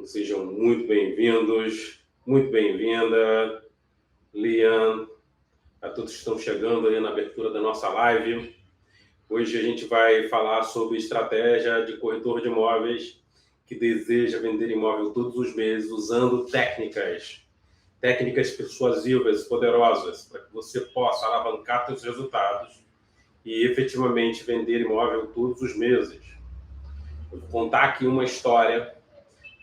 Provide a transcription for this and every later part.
Sejam muito bem-vindos, muito bem-vinda, Lian, a todos que estão chegando aí na abertura da nossa live. Hoje a gente vai falar sobre estratégia de corretor de imóveis que deseja vender imóvel todos os meses usando técnicas persuasivas, poderosas, para que você possa alavancar seus resultados e efetivamente vender imóvel todos os meses. Eu vou contar aqui uma história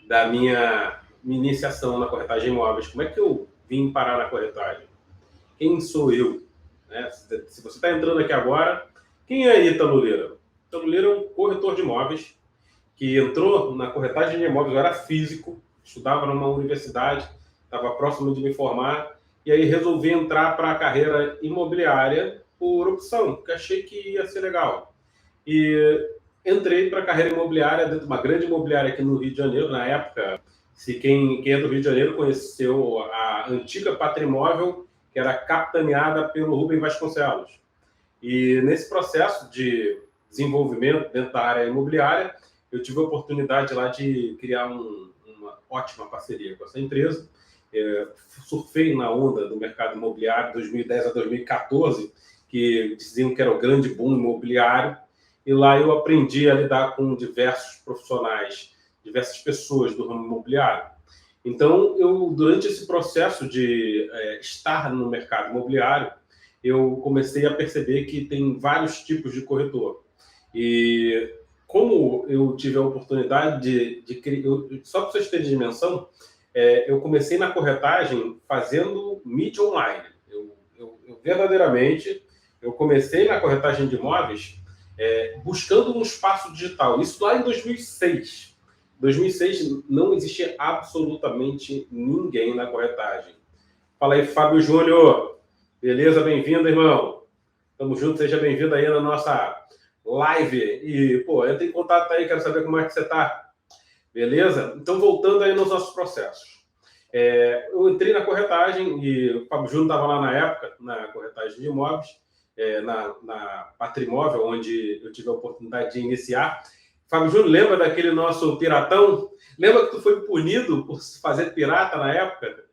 da minha iniciação na corretagem de imóveis. Como é que eu vim parar na corretagem? Quem sou eu? Né? Se você está entrando aqui agora, quem é Ítalo Lira? Ítalo Lira é um corretor de imóveis que entrou na corretagem de imóveis. Eu era físico, estudava numa universidade, estava próximo de me formar, e aí resolvi entrar para a carreira imobiliária por opção, porque achei que ia ser legal. E entrei para a carreira imobiliária dentro de uma grande imobiliária aqui no Rio de Janeiro. Na época, se quem é do Rio de Janeiro conheceu a antiga Patrimóvel, que era capitaneada pelo Rubem Vasconcelos. E nesse processo de desenvolvimento dentro da área imobiliária, eu tive a oportunidade lá de criar uma ótima parceria com essa empresa. Surfei na onda do mercado imobiliário de 2010 a 2014, que diziam que era o grande boom imobiliário. E lá eu aprendi a lidar com diversos profissionais, diversas pessoas do ramo imobiliário. Então, durante esse processo de estar no mercado imobiliário, eu comecei a perceber que tem vários tipos de corretor. E como eu tive a oportunidade de criar... Só para vocês terem dimensão, eu comecei na corretagem fazendo mídia online. Verdadeiramente, eu comecei na corretagem de imóveis buscando um espaço digital. Isso lá em 2006. Em 2006 não existia absolutamente ninguém na corretagem. Fala aí, Fábio Júnior. Beleza? Bem-vindo, irmão. Tamo junto, seja bem-vindo aí na nossa live. E, entra em contato aí, quero saber como é que você tá. Beleza? Então, voltando aí nos nossos processos. Eu entrei na corretagem e o Fábio Júnior estava lá na época, na corretagem de imóveis, na Patrimóvel, onde eu tive a oportunidade de iniciar. Fábio Júnior, lembra daquele nosso piratão? Lembra que tu foi punido por fazer pirata na época?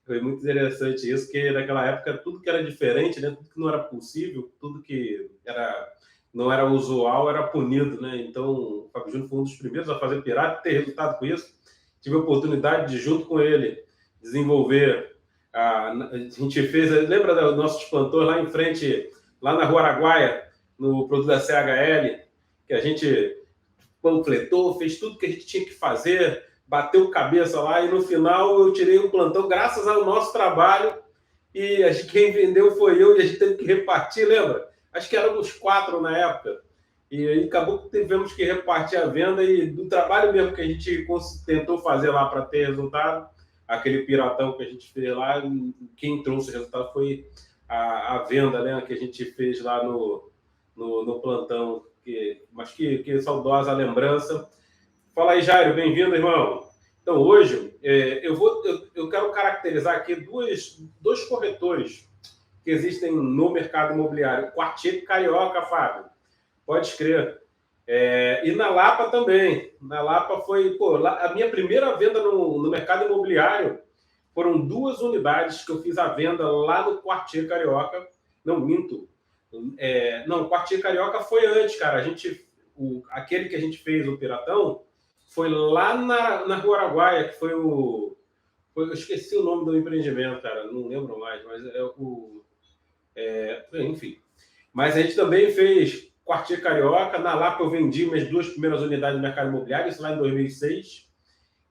Foi muito interessante isso, porque naquela época tudo que era diferente, né? Tudo que não era possível, tudo que não era usual era punido, né? Então, o Fábio Júnior foi um dos primeiros a fazer pirata e ter resultado com isso. Tive a oportunidade de, junto com ele, desenvolver... A gente fez... Lembra dos nossos plantões lá em frente, lá na Rua Araguaia, no produto da CHL, que a gente panfletou, fez tudo que a gente tinha que fazer, bateu cabeça lá, e no final eu tirei um plantão graças ao nosso trabalho, e quem vendeu foi eu, e a gente teve que repartir, lembra? Acho que éramos 4 na época, e aí acabou que tivemos que repartir a venda, e do trabalho mesmo que a gente tentou fazer lá para ter resultado, aquele piratão que a gente fez lá, quem trouxe o resultado foi a venda, né, que a gente fez lá no plantão. Mas que saudosa lembrança. Fala aí, Jairo, bem-vindo, irmão. Então, hoje, eu quero caracterizar aqui dois corretores que existem no mercado imobiliário. Quartier Carioca, Fábio. Pode crer. E na Lapa também. Na Lapa foi... a minha primeira venda no mercado imobiliário foram 2 unidades que eu fiz a venda lá no Quartier Carioca. Não, minto. Não, o Quartier Carioca foi antes, cara. Aquele que a gente fez, o Piratão, foi lá na Rua Araguaia, que eu esqueci o nome do empreendimento, cara. Não lembro mais, mas enfim. Mas a gente também fez Quartier Carioca. Na Lapa eu vendi minhas 2 primeiras unidades no mercado imobiliário, isso lá em 2006.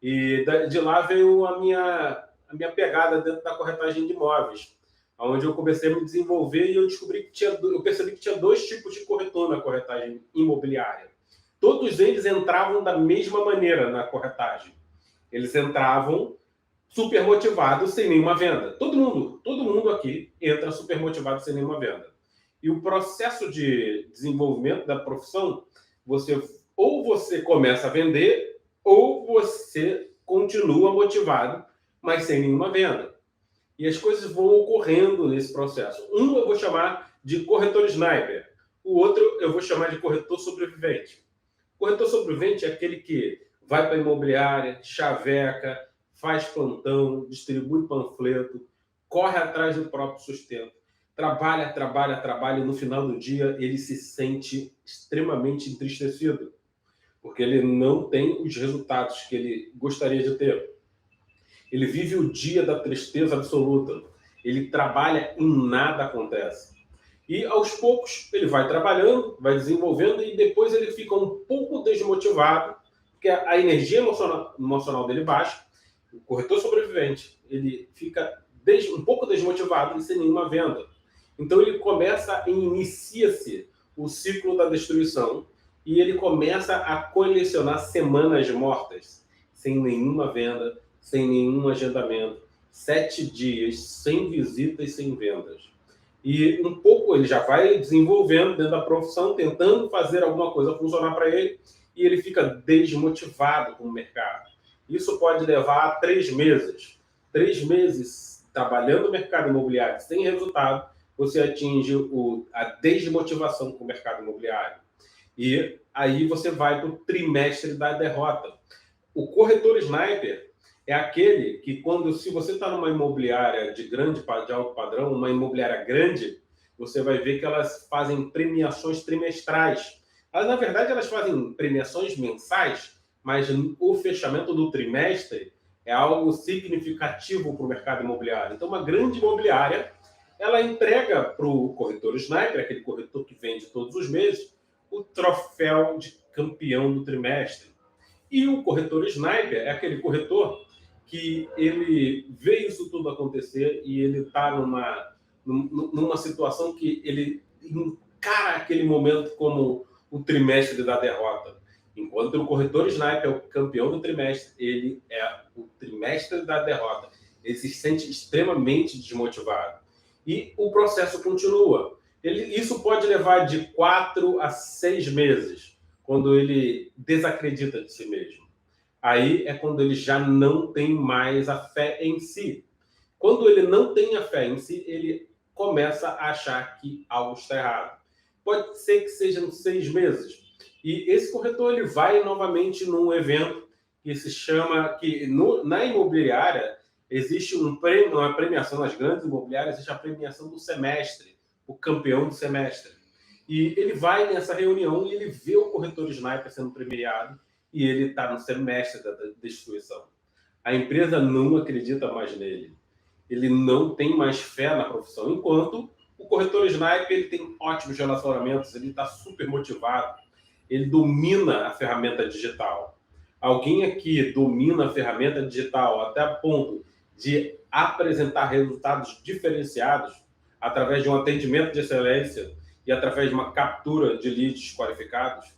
E de lá veio a minha pegada dentro da corretagem de imóveis, onde eu comecei a me desenvolver, e eu percebi que tinha 2 tipos de corretor na corretagem imobiliária. Todos eles entravam da mesma maneira na corretagem. Eles entravam super motivados, sem nenhuma venda. Todo mundo aqui entra super motivado sem nenhuma venda. E o processo de desenvolvimento da profissão, ou você começa a vender, ou você continua motivado, mas sem nenhuma venda. E as coisas vão ocorrendo nesse processo. Um eu vou chamar de corretor sniper. O outro eu vou chamar de corretor sobrevivente. O corretor sobrevivente é aquele que vai para a imobiliária, chaveca, faz plantão, distribui panfleto, corre atrás do próprio sustento, trabalha, trabalha, trabalha, e no final do dia ele se sente extremamente entristecido, porque ele não tem os resultados que ele gostaria de ter. Ele vive o dia da tristeza absoluta. Ele trabalha e nada acontece. E aos poucos ele vai trabalhando, vai desenvolvendo e depois ele fica um pouco desmotivado, porque a energia emocional dele baixa. O corretor sobrevivente, ele fica um pouco desmotivado e sem nenhuma venda. Então ele inicia-se o ciclo da destruição e ele começa a colecionar semanas mortas, sem nenhuma venda, sem nenhum agendamento, 7 dias sem visitas, sem vendas. E um pouco ele já vai desenvolvendo dentro da profissão, tentando fazer alguma coisa funcionar para ele, e ele fica desmotivado com o mercado. Isso pode levar a 3 meses. 3 meses trabalhando no mercado imobiliário sem resultado, você atinge a desmotivação com o mercado imobiliário. E aí você vai para o trimestre da derrota. O corretor sniper é aquele que, se você está numa imobiliária de alto padrão, uma imobiliária grande, você vai ver que elas fazem premiações trimestrais. Na verdade, elas fazem premiações mensais, mas o fechamento do trimestre é algo significativo para o mercado imobiliário. Então, uma grande imobiliária, ela entrega para o corretor sniper, aquele corretor que vende todos os meses, o troféu de campeão do trimestre. E o corretor sniper é aquele corretor que ele vê isso tudo acontecer e ele está numa situação que ele encara aquele momento como o trimestre da derrota. Enquanto o corretor sniper é o campeão do trimestre, ele é o trimestre da derrota. Ele se sente extremamente desmotivado. E o processo continua. Isso pode levar de 4 a 6 meses, quando ele desacredita de si mesmo. Aí é quando ele já não tem mais a fé em si. Quando ele não tem a fé em si, ele começa a achar que algo está errado. Pode ser que sejam 6 meses. E esse corretor ele vai novamente num evento que se chama... na imobiliária existe uma premiação, nas grandes imobiliárias existe a premiação do semestre, o campeão do semestre. E ele vai nessa reunião e ele vê o corretor sniper sendo premiado e ele está no semestre da destruição. A empresa não acredita mais nele. Ele não tem mais fé na profissão, enquanto o corretor sniper ele tem ótimos relacionamentos, ele está super motivado, ele domina a ferramenta digital. Alguém aqui domina a ferramenta digital até a ponto de apresentar resultados diferenciados através de um atendimento de excelência e através de uma captura de leads qualificados?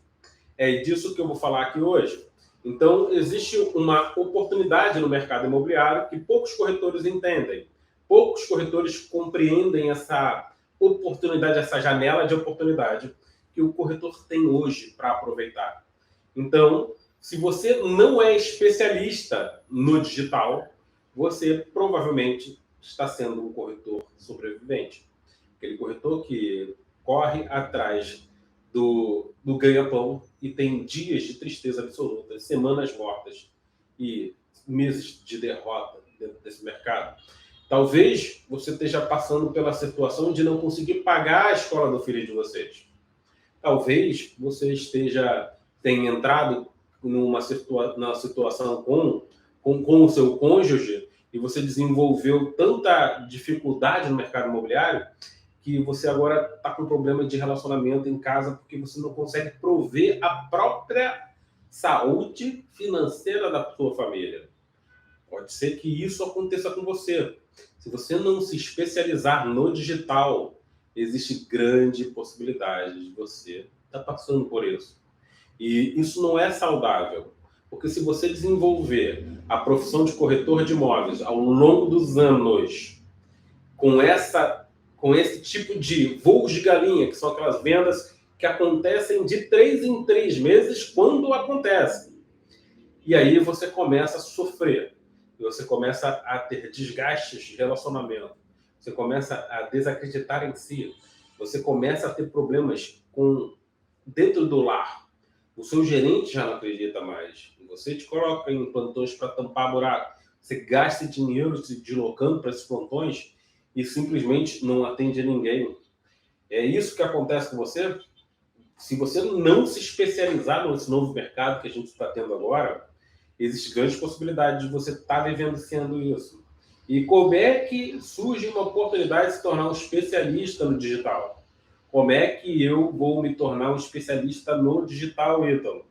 É disso que eu vou falar aqui hoje. Então, existe uma oportunidade no mercado imobiliário que poucos corretores entendem. Poucos corretores compreendem essa oportunidade, essa janela de oportunidade que o corretor tem hoje para aproveitar. Então, se você não é especialista no digital, você provavelmente está sendo um corretor sobrevivente. Aquele corretor que corre atrás do ganha-pão e tem dias de tristeza absoluta, semanas mortas e meses de derrota dentro desse mercado. Talvez você esteja passando pela situação de não conseguir pagar a escola do filho de vocês. Talvez você tenha entrado numa situação com o seu cônjuge e você desenvolveu tanta dificuldade no mercado imobiliário que você agora está com problema de relacionamento em casa porque você não consegue prover a própria saúde financeira da sua família. Pode ser que isso aconteça com você. Se você não se especializar no digital, existe grande possibilidade de você estar passando por isso. E isso não é saudável, porque se você desenvolver a profissão de corretor de imóveis ao longo dos anos, com esse tipo de voos de galinha, que são aquelas vendas que acontecem de 3 em 3 meses, quando acontece. E aí você começa a sofrer, você começa a ter desgastes de relacionamento, você começa a desacreditar em si, você começa a ter problemas dentro do lar, O seu gerente já não acredita mais. Você te coloca em plantões para tampar buraco. Você gasta dinheiro se deslocando para esses plantões e simplesmente não atende a ninguém. É isso que acontece com você. Se você não se especializar nesse novo mercado que a gente está tendo agora, existe grande possibilidade de você estar vivenciando isso. E como é que surge uma oportunidade de se tornar um especialista no digital? Como é que eu vou me tornar um especialista no digital, Ítalo?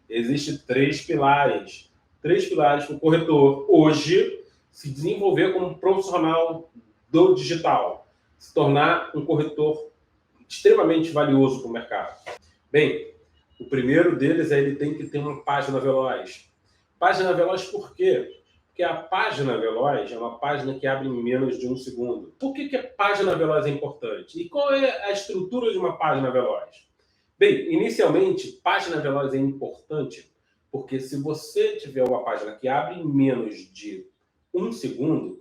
Existem três pilares. Três pilares para o corretor hoje se desenvolver como profissional do digital, se tornar um corretor extremamente valioso para o mercado. Bem, o primeiro deles é ele tem que ter uma página veloz. Página veloz por quê? Porque a página veloz é uma página que abre em menos de um segundo. Por que a página veloz é importante? E qual é a estrutura de uma página veloz? Bem, inicialmente, página veloz é importante porque se você tiver uma página que abre em menos de um segundo,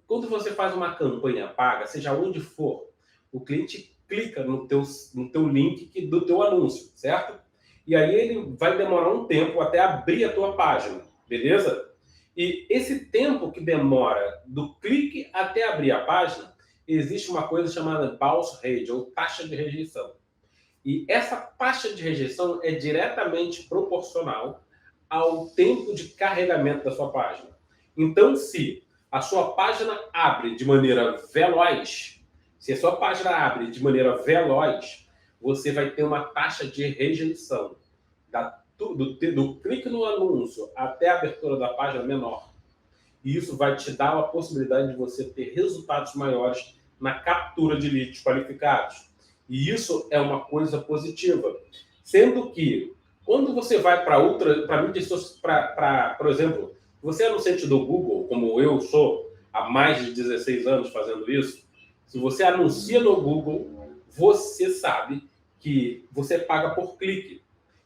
quando você faz uma campanha paga, seja onde for, o cliente clica no teu link do teu anúncio, certo? E aí ele vai demorar um tempo até abrir a tua página, beleza? E esse tempo que demora do clique até abrir a página, existe uma coisa chamada bounce rate, ou taxa de rejeição. E essa taxa de rejeição é diretamente proporcional ao tempo de carregamento da sua página. Então, se a sua página abre de maneira veloz, você vai ter uma taxa de rejeição do clique no anúncio até a abertura da página menor. E isso vai te dar a possibilidade de você ter resultados maiores na captura de leads qualificados. E isso é uma coisa positiva. Sendo que, quando você vai para mídias sociais, por exemplo, você é anunciante do Google, como eu sou, há mais de 16 anos fazendo isso, se você anuncia no Google, você sabe que você paga por clique.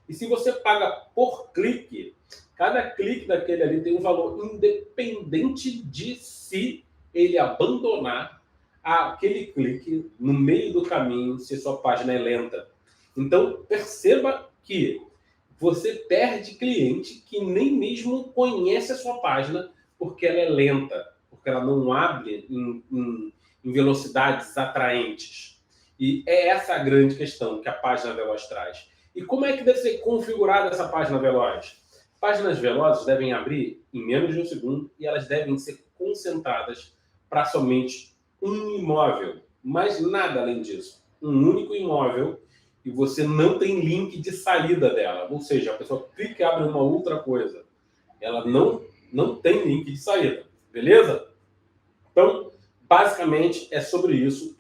E se você paga por clique, cada clique daquele ali tem um valor independente de se ele abandonar aquele clique no meio do caminho, se sua página é lenta. Então, perceba que você perde cliente que nem mesmo conhece a sua página porque ela é lenta, porque ela não abre em velocidades atraentes. E é essa a grande questão que a página veloz traz. E como é que deve ser configurada essa página veloz? Páginas velozes devem abrir em menos de um segundo e elas devem ser concentradas para somente um imóvel, mas nada além disso. Um único imóvel e você não tem link de saída dela. Ou seja, a pessoa clica e abre uma outra coisa. Ela não tem link de saída. Beleza? Então, basicamente, é sobre isso,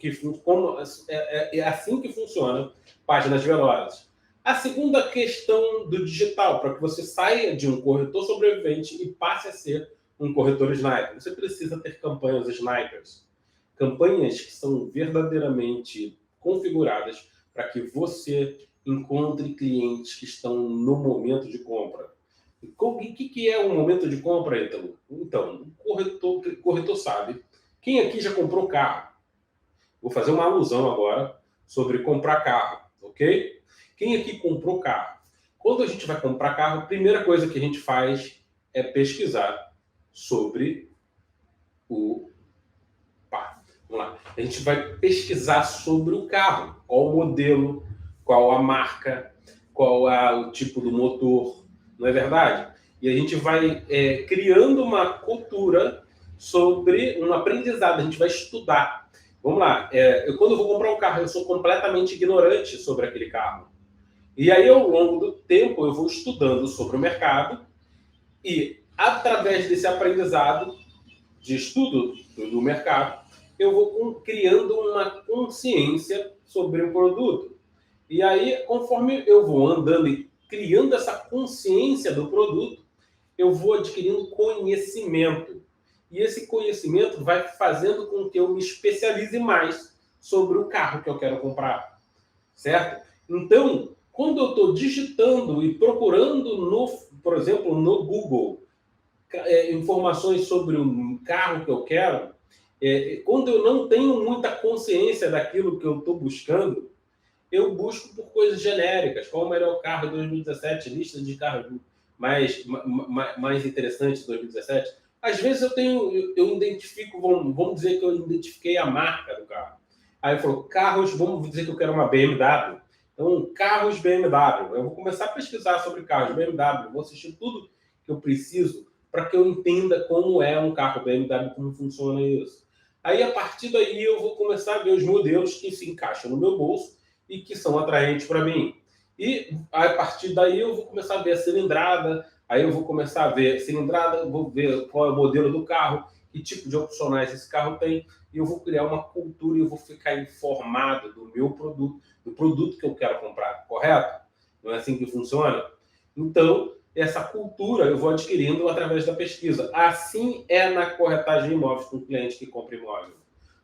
é assim que funciona páginas velozes. A segunda questão do digital, para que você saia de um corretor sobrevivente e passe a ser um corretor sniper, você precisa ter campanhas snipers. Campanhas que são verdadeiramente configuradas para que você encontre clientes que estão no momento de compra. O que é um momento de compra, Ítalo? Então, o corretor sabe. Quem aqui já comprou carro? Vou fazer uma alusão agora sobre comprar carro, ok? Quem aqui comprou carro? Quando a gente vai comprar carro, a primeira coisa que a gente faz é pesquisar sobre o... Vamos lá. A gente vai pesquisar sobre o carro. Qual o modelo, qual a marca, qual é o tipo do motor, não é verdade? E a gente vai criando uma cultura sobre um aprendizado, a gente vai estudar. Vamos lá, quando eu vou comprar um carro, eu sou completamente ignorante sobre aquele carro. E aí, ao longo do tempo, eu vou estudando sobre o mercado e, através desse aprendizado de estudo do mercado, eu vou criando uma consciência sobre o produto. E aí, conforme eu vou andando e criando essa consciência do produto, eu vou adquirindo conhecimento. E esse conhecimento vai fazendo com que eu me especialize mais sobre o carro que eu quero comprar. Certo? Então, quando eu estou digitando e procurando, por exemplo, no Google, informações sobre um carro que eu quero, quando eu não tenho muita consciência daquilo que eu estou buscando, eu busco por coisas genéricas. Qual o melhor carro de 2017? Lista de carros mais interessantes de 2017. Às vezes eu identifico, vamos dizer que eu identifiquei a marca do carro. Aí eu falo, carros, vamos dizer que eu quero uma BMW. Então, carros BMW. Eu vou começar a pesquisar sobre carros BMW, vou assistir tudo que eu preciso para que eu entenda como é um carro BMW, como funciona isso. Aí, a partir daí, eu vou começar a ver os modelos que se encaixam no meu bolso e que são atraentes para mim. E, a partir daí, eu vou começar a ver a cilindrada, aí eu vou começar a ver a cilindrada, vou ver qual é o modelo do carro, que tipo de opcionais esse carro tem, e eu vou criar uma cultura e eu vou ficar informado do meu produto, do produto que eu quero comprar, correto? Não é assim que funciona? Então, essa cultura eu vou adquirindo através da pesquisa. Assim é na corretagem de imóveis com o cliente que compra imóvel.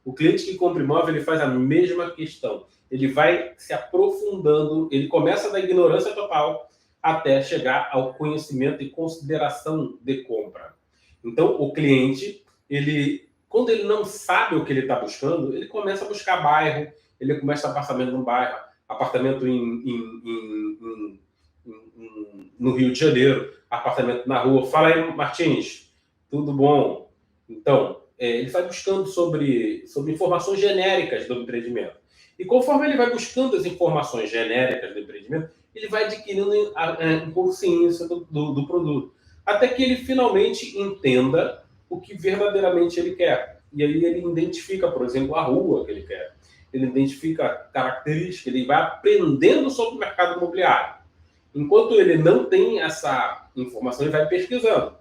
O cliente que compra imóvel, ele faz a mesma questão. Ele vai se aprofundando, ele começa da ignorância total até chegar ao conhecimento e consideração de compra. Então, o cliente, quando ele não sabe o que ele está buscando, ele começa a buscar bairro, ele começa apartamento no bairro, apartamento no Rio de Janeiro, apartamento na rua. Fala aí, Martins, tudo bom? Então, ele vai buscando sobre informações genéricas do empreendimento. E conforme ele vai buscando as informações genéricas do empreendimento, ele vai adquirindo a consciência do produto, até que ele finalmente entenda o que verdadeiramente ele quer. E aí ele identifica, por exemplo, a rua que ele quer. Ele identifica características, ele vai aprendendo sobre o mercado imobiliário. Enquanto ele não tem essa informação, ele vai pesquisando.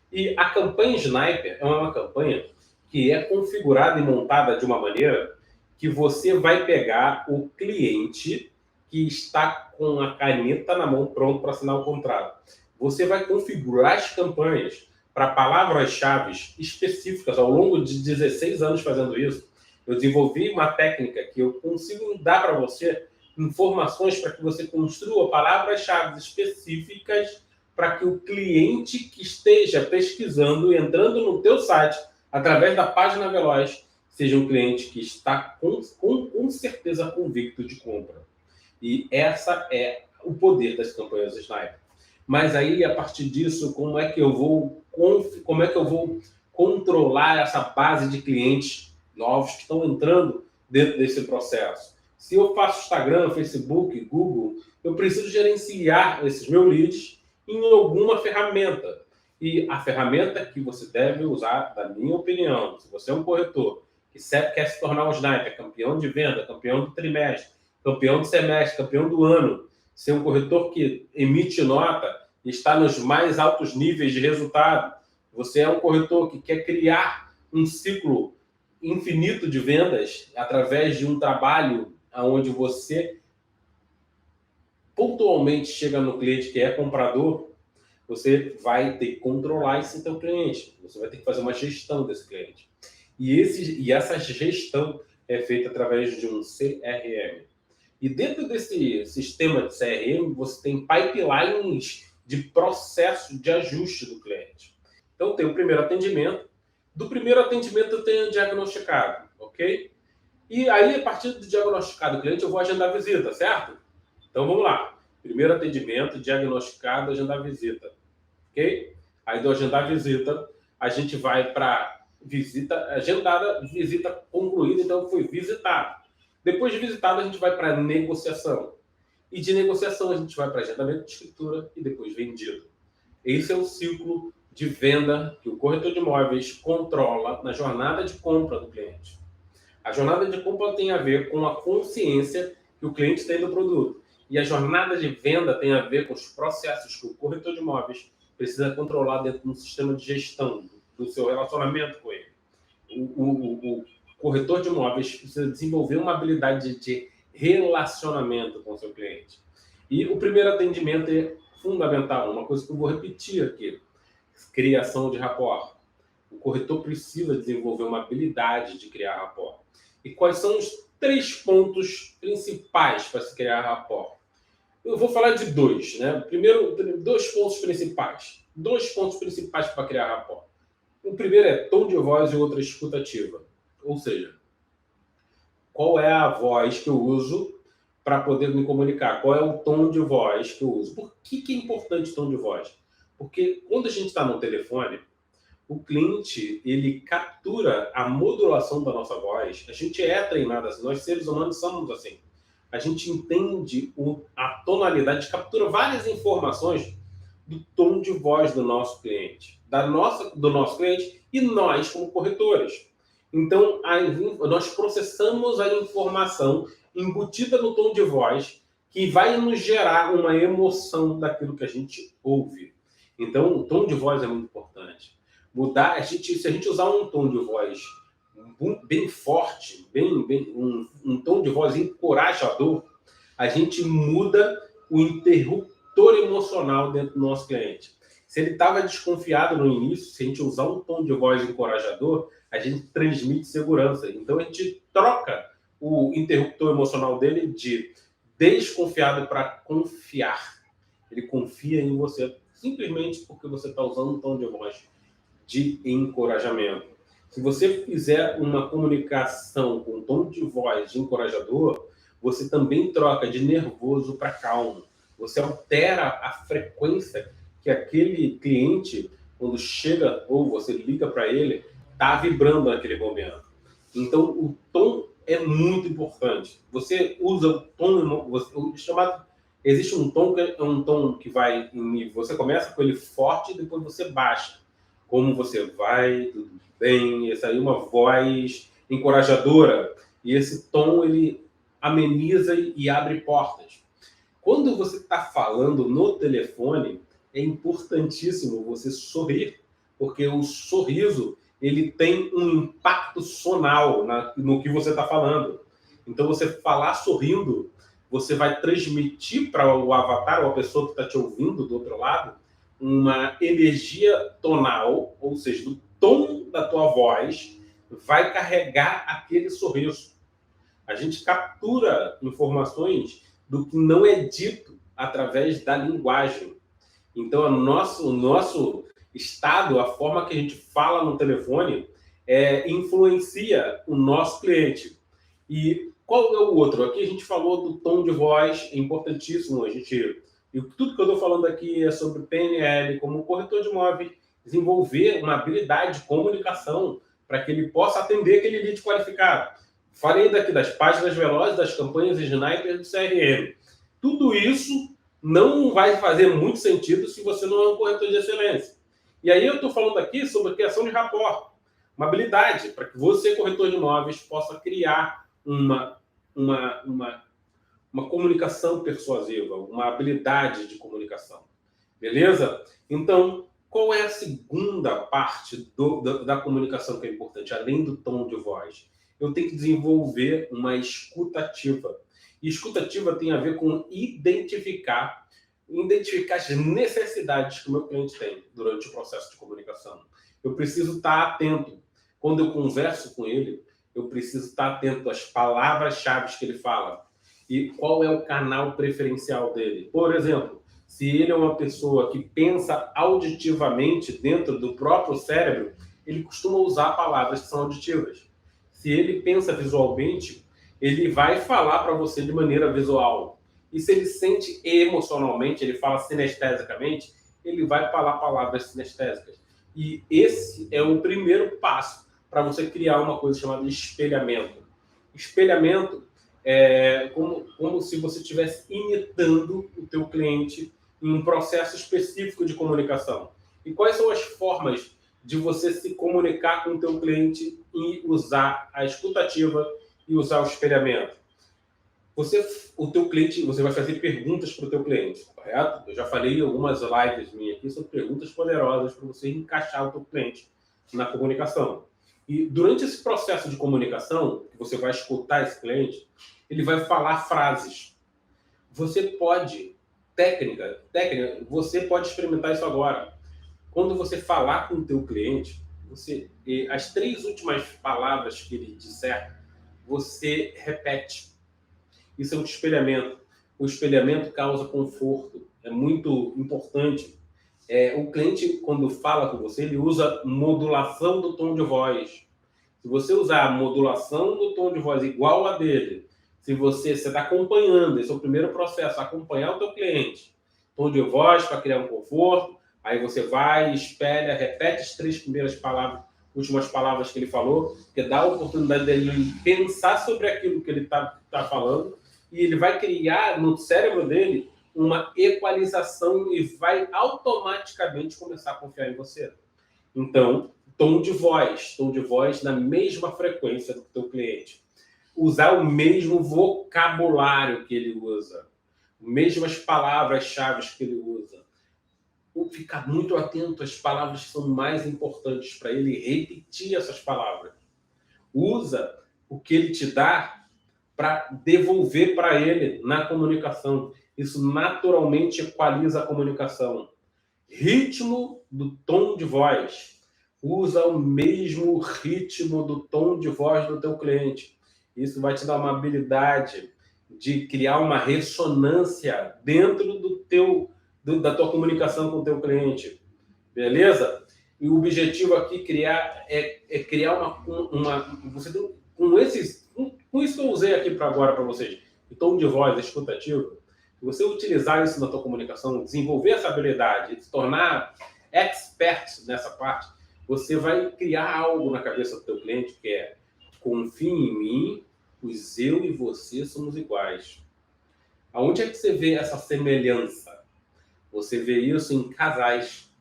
E a campanha Sniper é uma campanha que é configurada e montada de uma maneira que você vai pegar o cliente que está com a caneta na mão pronto para assinar o contrato. Você vai configurar as campanhas para palavras-chave específicas. Ao longo de 16 anos fazendo isso, eu desenvolvi uma técnica que eu consigo dar para você informações para que você construa palavras-chave específicas para que o cliente que esteja pesquisando, entrando no teu site, através da página Veloz, seja um cliente que está com certeza convicto de compra. E essa é o poder das campanhas Sniper. Mas aí, a partir disso, como é que eu vou controlar essa base de clientes novos que estão entrando dentro desse processo? Se eu faço Instagram, Facebook, Google, eu preciso gerenciar esses meus leads em alguma ferramenta. E a ferramenta que você deve usar, da minha opinião, se você é um corretor que quer se tornar um sniper, campeão de venda, campeão do trimestre, campeão do semestre, campeão do ano, ser um corretor que emite nota e está nos mais altos níveis de resultado, você é um corretor que quer criar um ciclo infinito de vendas através de um trabalho onde você pontualmente chega no cliente que é comprador, você vai ter que controlar esse teu cliente. Você vai ter que fazer uma gestão desse cliente. E essa gestão é feita através de um CRM. E dentro desse sistema de CRM, você tem pipelines de processo de ajuste do cliente. Então, tem o primeiro atendimento. Do primeiro atendimento, eu tenho diagnosticado, ok? E aí, a partir do diagnosticado do cliente, eu vou agendar a visita, certo? Então, vamos lá. Primeiro atendimento, diagnosticado, agendar a visita. Ok? Aí, do agendar a visita, a gente vai para visita agendada, visita concluída, então foi visitado. Depois de visitado, a gente vai para negociação. E de negociação, a gente vai para agendamento de escritura e depois vendido. Esse é o ciclo de venda que o corretor de imóveis controla na jornada de compra do cliente. A jornada de compra tem a ver com a consciência que o cliente tem do produto. E a jornada de venda tem a ver com os processos que o corretor de imóveis precisa controlar dentro de um sistema de gestão do seu relacionamento com ele. O corretor de imóveis precisa desenvolver uma habilidade de relacionamento com o seu cliente. E o primeiro atendimento é fundamental, uma coisa que eu vou repetir aqui: criação de rapport. O corretor precisa desenvolver uma habilidade de criar rapport. E quais são os 3 pontos principais para se criar rapport? Eu vou falar de 2, né? Primeiro, 2 pontos principais. 2 pontos principais para criar rapport. O primeiro é tom de voz e o outro é escutativa. Ou seja, qual é a voz que eu uso para poder me comunicar? Qual é o tom de voz que eu uso? Por que é importante o tom de voz? Porque quando a gente está no telefone, o cliente, ele captura a modulação da nossa voz. A gente é treinado assim, nós seres humanos somos assim. A gente entende a tonalidade, captura várias informações do tom de voz do nosso cliente, do nosso cliente e nós como corretores. Então, nós processamos a informação embutida no tom de voz que vai nos gerar uma emoção daquilo que a gente ouve. Então, o tom de voz é muito importante. Se a gente usar um tom de voz bem forte, um tom de voz encorajador, a gente muda o interruptor emocional dentro do nosso cliente. Se ele estava desconfiado no início, se a gente usar um tom de voz encorajador, a gente transmite segurança. Então, a gente troca o interruptor emocional dele de desconfiado para confiar. Ele confia em você simplesmente porque você está usando um tom de voz de encorajamento. Se você fizer uma comunicação com um tom de voz de encorajador, você também troca de nervoso para calmo. Você altera a frequência que aquele cliente, quando chega ou você liga para ele, está vibrando naquele momento. Então, o tom é muito importante. Você usa o tom chamado. Existe um tom que é um tom que vai em nível. Você começa com ele forte e depois você baixa. Como você vai, tudo bem, essa aí é uma voz encorajadora. E esse tom, ele ameniza e abre portas. Quando você está falando no telefone, é importantíssimo você sorrir, porque o sorriso, ele tem um impacto sonal no que você está falando. Então, você falar sorrindo, você vai transmitir para o avatar, ou a pessoa que está te ouvindo do outro lado, uma energia tonal, ou seja, do tom da tua voz, vai carregar aquele sorriso. A gente captura informações do que não é dito através da linguagem. Então, o nosso estado, a forma que a gente fala no telefone, influencia o nosso cliente. E qual é o outro? Aqui a gente falou do tom de voz, é importantíssimo. E tudo que eu estou falando aqui é sobre PNL, como corretor de imóveis, desenvolver uma habilidade de comunicação para que ele possa atender aquele lead qualificado. Falei daqui das páginas velozes, das campanhas snipers do CRM. Tudo isso não vai fazer muito sentido se você não é um corretor de excelência. E aí eu estou falando aqui sobre a criação de rapport, uma habilidade para que você, corretor de imóveis, possa criar uma comunicação persuasiva, uma habilidade de comunicação. Beleza? Então, qual é a segunda parte da comunicação que é importante, além do tom de voz? Eu tenho que desenvolver uma escuta ativa. E escuta ativa tem a ver com identificar as necessidades que o meu cliente tem durante o processo de comunicação. Eu preciso estar atento. Quando eu converso com ele, eu preciso estar atento às palavras-chave que ele fala. E qual é o canal preferencial dele. Por exemplo, se ele é uma pessoa que pensa auditivamente dentro do próprio cérebro, ele costuma usar palavras que são auditivas. Se ele pensa visualmente, ele vai falar para você de maneira visual. E se ele sente emocionalmente, ele fala sinestesicamente, ele vai falar palavras sinestésicas. E esse é o primeiro passo para você criar uma coisa chamada espelhamento. Espelhamento é como se você estivesse imitando o teu cliente em um processo específico de comunicação. E quais são as formas de você se comunicar com o teu cliente e usar a escutativa e usar o espelhamento? Você vai fazer perguntas para o teu cliente, correto? Eu já falei em algumas lives minhas aqui sobre perguntas poderosas para você encaixar o teu cliente na comunicação. E durante esse processo de comunicação, que você vai escutar esse cliente, ele vai falar frases. Você pode experimentar isso agora. Quando você falar com o teu cliente, as 3 últimas palavras que ele disser, você repete. Isso é um espelhamento. O espelhamento causa conforto. É muito importante. O cliente, quando fala com você, ele usa modulação do tom de voz. Se você usar a modulação do tom de voz igual a dele, Se você está acompanhando, esse é o primeiro processo, acompanhar o teu cliente. Tom de voz para criar um conforto, aí você vai, espelha, repete as 3 primeiras palavras, últimas palavras que ele falou, que dá a oportunidade dele pensar sobre aquilo que ele está falando, e ele vai criar no cérebro dele uma equalização e vai automaticamente começar a confiar em você. Então, tom de voz na mesma frequência do teu cliente. Usar o mesmo vocabulário que ele usa, mesmas palavras-chave que ele usa. Ou ficar muito atento às palavras que são mais importantes para ele, repetir essas palavras. Usa o que ele te dá para devolver para ele na comunicação. Isso naturalmente equaliza a comunicação. Ritmo do tom de voz. Usa o mesmo ritmo do tom de voz do teu cliente. Isso vai te dar uma habilidade de criar uma ressonância dentro da tua comunicação com o teu cliente. Beleza? E o objetivo aqui é criar você tem, com isso que eu usei aqui agora para vocês, o tom de voz escutativo, se você utilizar isso na tua comunicação, desenvolver essa habilidade, se tornar expert nessa parte, você vai criar algo na cabeça do teu cliente que é: confie em mim, pois eu e você somos iguais. Aonde é que você vê essa semelhança? Você vê isso em casais.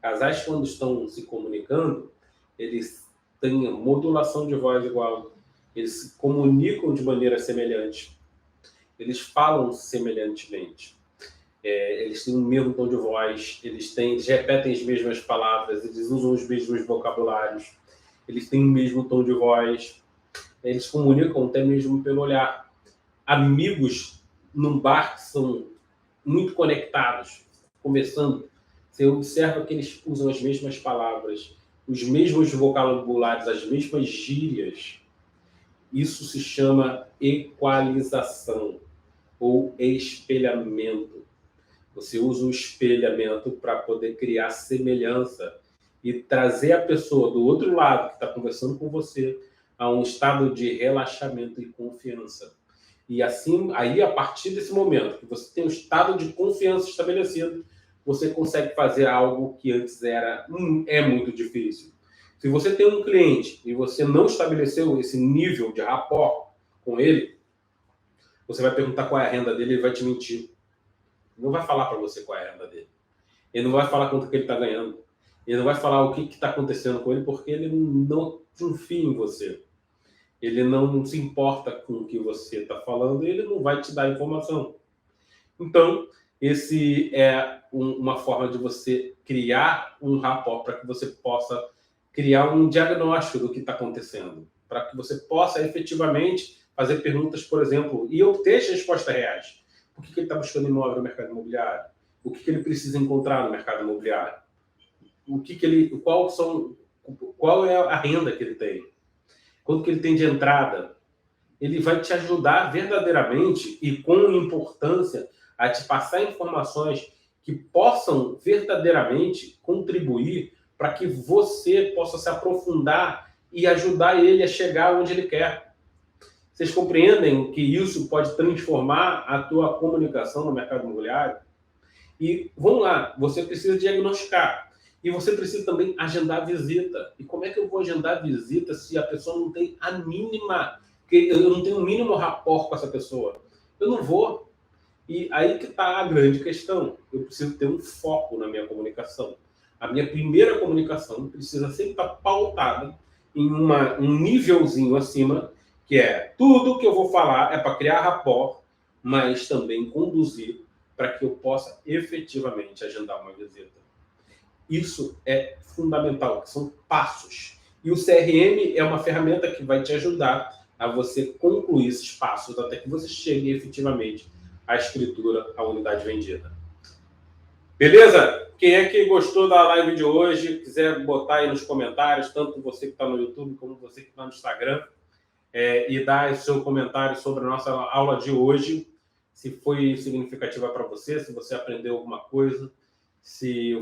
Casais, quando estão se comunicando, eles têm a modulação de voz igual. Eles se comunicam de maneira semelhante. Eles falam semelhantemente. Eles têm o mesmo tom de voz, eles repetem as mesmas palavras, eles usam os mesmos vocabulários, eles têm o mesmo tom de voz, eles comunicam até mesmo pelo olhar. Amigos num bar que são muito conectados, conversando, você observa que eles usam as mesmas palavras, os mesmos vocabulários, as mesmas gírias. Isso se chama equalização ou espelhamento. Você usa o espelhamento para poder criar semelhança e trazer a pessoa do outro lado que está conversando com você a um estado de relaxamento e confiança. E assim, aí a partir desse momento que você tem um estado de confiança estabelecido, você consegue fazer algo que antes é muito difícil. Se você tem um cliente e você não estabeleceu esse nível de rapport com ele, você vai perguntar qual é a renda dele, ele vai te mentir. Não vai falar para você qual é a renda dele. Ele não vai falar quanto que ele está ganhando. Ele não vai falar o que está acontecendo com ele, porque ele não confia em você. Ele não se importa com o que você está falando e ele não vai te dar informação. Então, esse é uma forma de você criar um rapport para que você possa criar um diagnóstico do que está acontecendo. Para que você possa efetivamente fazer perguntas, por exemplo, e obter as respostas reais. O que ele está buscando imóvel no mercado imobiliário? O que ele precisa encontrar no mercado imobiliário? Qual é a renda que ele tem? Quanto que ele tem de entrada? Ele vai te ajudar verdadeiramente e com importância a te passar informações que possam verdadeiramente contribuir para que você possa se aprofundar e ajudar ele a chegar onde ele quer. Vocês compreendem que isso pode transformar a tua comunicação no mercado imobiliário? E vamos lá, você precisa diagnosticar. E você precisa também agendar visita. E como é que eu vou agendar visita se a pessoa não tem a mínima... Eu não tenho o mínimo rapport com essa pessoa? Eu não vou. E aí que está a grande questão. Eu preciso ter um foco na minha comunicação. A minha primeira comunicação precisa sempre estar pautada em um nívelzinho acima, que é tudo que eu vou falar é para criar rapport, mas também conduzir para que eu possa efetivamente agendar uma visita. Isso é fundamental, são passos. E o CRM é uma ferramenta que vai te ajudar a você concluir esses passos até que você chegue efetivamente à escritura, à unidade vendida. Beleza? Quem é que gostou da live de hoje, quiser botar aí nos comentários, tanto você que está no YouTube como você que está no Instagram, e dar o seu comentário sobre a nossa aula de hoje, se foi significativa para você, se você aprendeu alguma coisa, se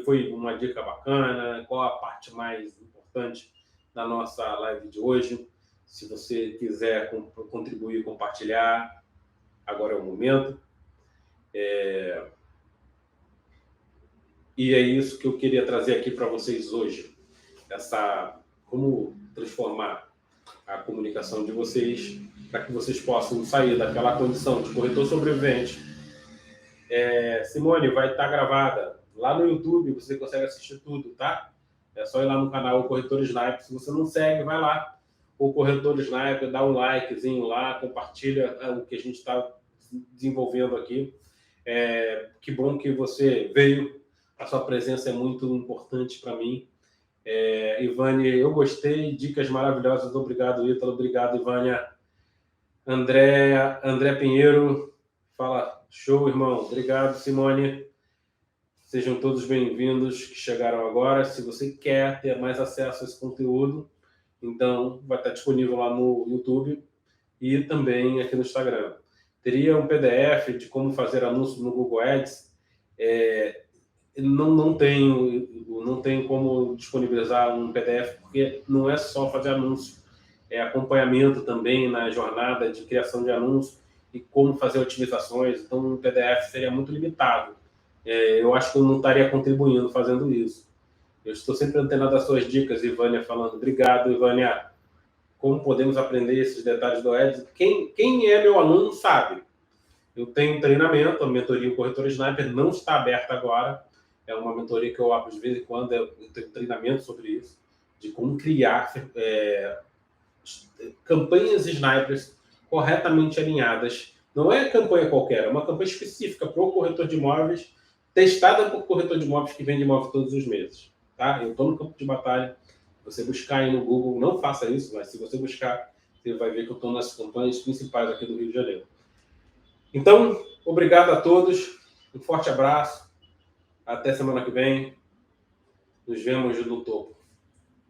foi uma dica bacana, qual a parte mais importante da nossa live de hoje. Se você quiser contribuir, compartilhar, agora é o momento. E é isso que eu queria trazer aqui para vocês hoje. Como transformar a comunicação de vocês para que vocês possam sair daquela condição de corretor sobrevivente. Simone, vai estar gravada lá no YouTube, você consegue assistir tudo, tá? É só ir lá no canal O Corretor Sniper. Se você não segue, vai lá. O Corretor Sniper, dá um likezinho lá, compartilha o que a gente está desenvolvendo aqui. Que bom que você veio. A sua presença é muito importante para mim. Ivânia, eu gostei. Dicas maravilhosas. Obrigado, Ítalo. Obrigado, Ivânia. André Pinheiro, fala, show, irmão. Obrigado, Simone. Sejam todos bem-vindos que chegaram agora. Se você quer ter mais acesso a esse conteúdo, então vai estar disponível lá no YouTube e também aqui no Instagram. Teria um PDF de como fazer anúncios no Google Ads. Não tenho como disponibilizar um PDF, porque não é só fazer anúncio. É acompanhamento também na jornada de criação de anúncios e como fazer otimizações. Então, um PDF seria muito limitado. Eu acho que eu não estaria contribuindo fazendo isso. Eu estou sempre antenado às suas dicas, Ivânia, falando. Obrigado, Ivânia. Como podemos aprender esses detalhes do Ads? Quem é meu aluno sabe. Eu tenho um treinamento, a mentoria O Corretor Sniper não está aberta agora. É uma mentoria que eu abro de vez em quando. Eu tenho treinamento sobre isso, de como criar campanhas snipers corretamente alinhadas. Não é campanha qualquer, é uma campanha específica para o corretor de imóveis, testada por corretor de imóveis que vende imóvel todos os meses. Tá? Eu estou no campo de batalha. Você buscar aí no Google, não faça isso, mas se você buscar, você vai ver que eu estou nas campanhas principais aqui do Rio de Janeiro. Então, obrigado a todos. Um forte abraço. Até semana que vem. Nos vemos no topo.